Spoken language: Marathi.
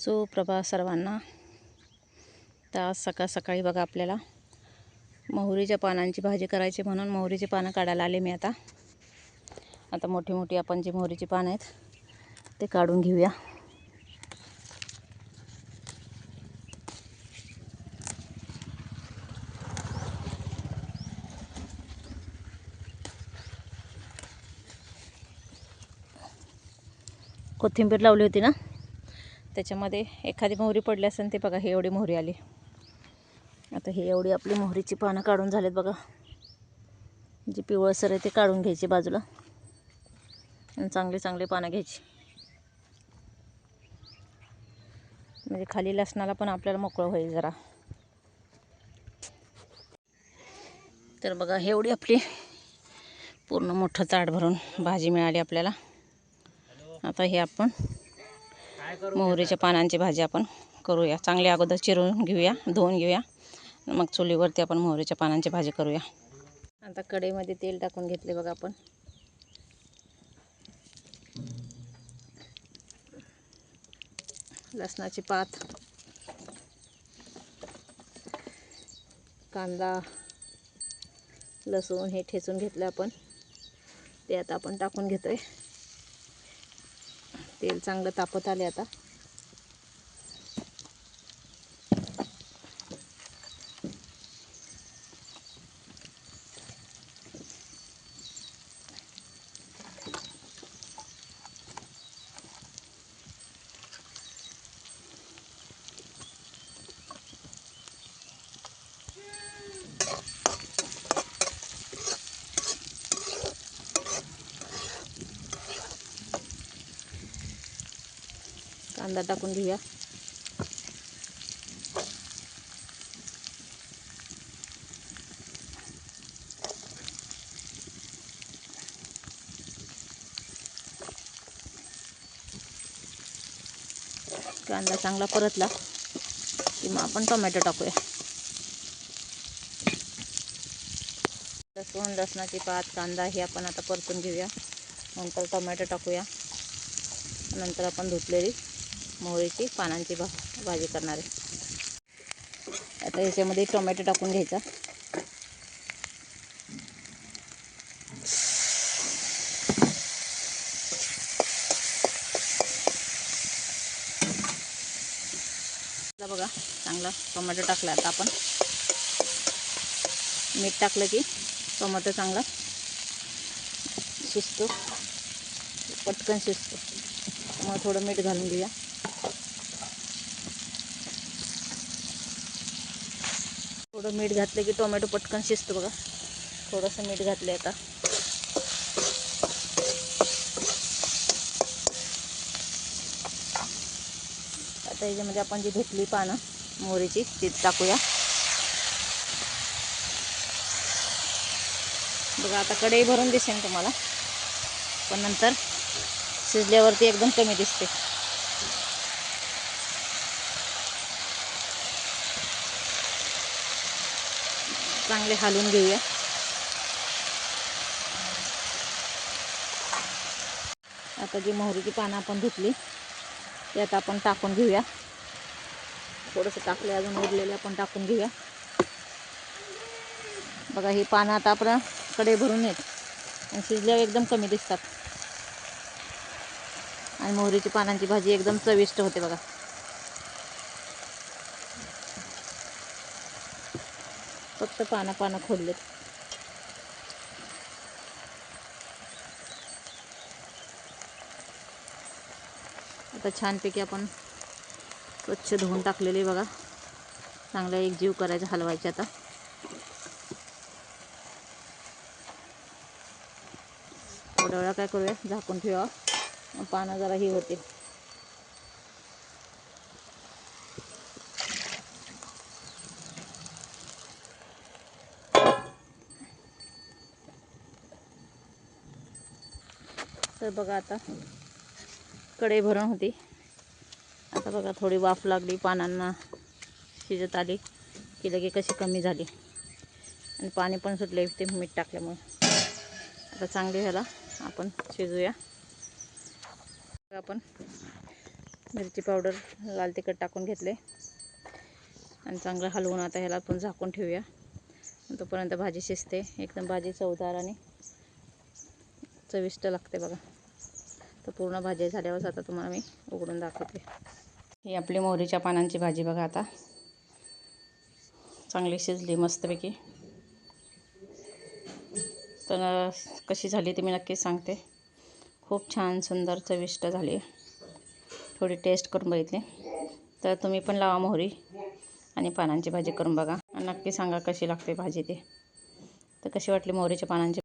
सुप्रभात सर्वांना। तर आज सकाळ सकाळी बघा आपल्याला मोहरीच्या पानांची भाजी करायची, म्हणून मोहरीची पानं काढायला आले मी आता मोठी मोठी आपण जी मोहरीची पानं आहेत ते काढून घेऊया। कोथिंबीर लावली होती ना, त्याच्यामध्ये एखादी मोहरी पडली असेल, ते बघा हे एवढी मोहरी आली। आता ही एवढी आपली मोहरीची पानं काढून झालेत बघा। जी पिवळसर आहे ते काढून घ्यायची बाजूला आणि चांगली चांगली पानं घ्यायची, म्हणजे खाली लसणाला पण आपल्याला मोकळं होईल जरा। तर बघा हे एवढी आपली पूर्ण मोठं ताट भरून भाजी मिळाली आपल्याला। आता हे आपण मोहरीच्या पानांची भाजी आपण करूया। चांगली अगोदर चिरून घेऊया, धुवून घेऊया, मग चुलीवरती आपण मोहरीच्या पानांची भाजी करूया। आता कढईमध्ये तेल टाकून घेतले बघा आपण। लसणाची पात, कांदा, लसूण हे ठेचून घेतलं आपण, ते आता आपण टाकून घेतोय। तेल चांगलं तापत आले आता। कांदा टाकून घेऊया। कांदा चांगला परतला की मग आपण टोमॅटो टाकूया। लसूण, लसणाची पात, कांदा हे आपण आता परतून घेऊया। नंतर टोमॅटो टाकूया। नंतर आपण धुतलेली मोहरीची पानांची भाजी करणार आहे। आता याच्यामध्ये टोमॅटो टाकून घ्यायचा। बघा चांगला टोमॅटो टाकला। आता आपण मीठ टाकलं की टोमॅटो चांगला शिजतो, पटकन शिजतो। मग थोडं मीठ घालून घेऊया। थोडं मीठ घातलं की टोमॅटो पटकन शिजतो बघा। थोडंसं मीठ घातलं आता। आता याच्यामध्ये आपण जी धुतली पानं मोहरीची ती टाकूया। बघा आता कढई भरून दिसेल तुम्हाला, पण नंतर शिजल्यावरती एकदम कमी दिसते। चांगले हलवून घेऊया। आता जी मोहरीची पानं आपण धुतली ते आता आपण टाकून घेऊया। थोडंसं टाकले, अजून उरलेले आपण टाकून घेऊया। बघा ही पानं आता आपण कढई भरून येत आणि शिजल्यावर एकदम कमी दिसतात, आणि मोहरीची पानांची भाजी एकदम चविष्ट होते बघा। फक्त पानं खोडलेत। आता छानपैकी आपण स्वच्छ धुवून टाकलेली बघा, चांगला एक जीव करायचा, हलवायचे। आता थोड्या वेळा काय करूया, झाकून ठेवा, पानं जरा ही होते। तर बघा आता कढई भरून होती। आता बघा थोडी वाफ लागली, पानांना शिजत आली की लगे कशी कमी झाली, आणि पाणी पण सुटले ते मीठ टाकल्यामुळे। आता चांगली ह्याला आपण शिजूया। आपण मिरची पावडर, लाल तिखट टाकून घेतले आणि चांगलं हलवून आता ह्याला आपण झाकून ठेवूया. तोपर्यंत भाजी शिजते. एकदम भाजी चवदार आणि चविष्ट लागते बघा. तर पूर्ण भाजी झाल्यावर आता तुम्हाला मी उघडून दाखवते. ही आपली मोहरीच्या पानांची भाजी बघा आता चांगली शिजली मस्तपैकी. तर कशी झाली ती मी नक्कीच सांगते. खूप छान सुंदर चविष्ट झाली. थोडी टेस्ट करून बघितली. तर तुम्ही पण लावा मोहरी आणि पानांची भाजी करून बघा आणि नक्की सांगा कशी लागते भाजी ती. तर कशी वाटली मोहरीच्या पानांची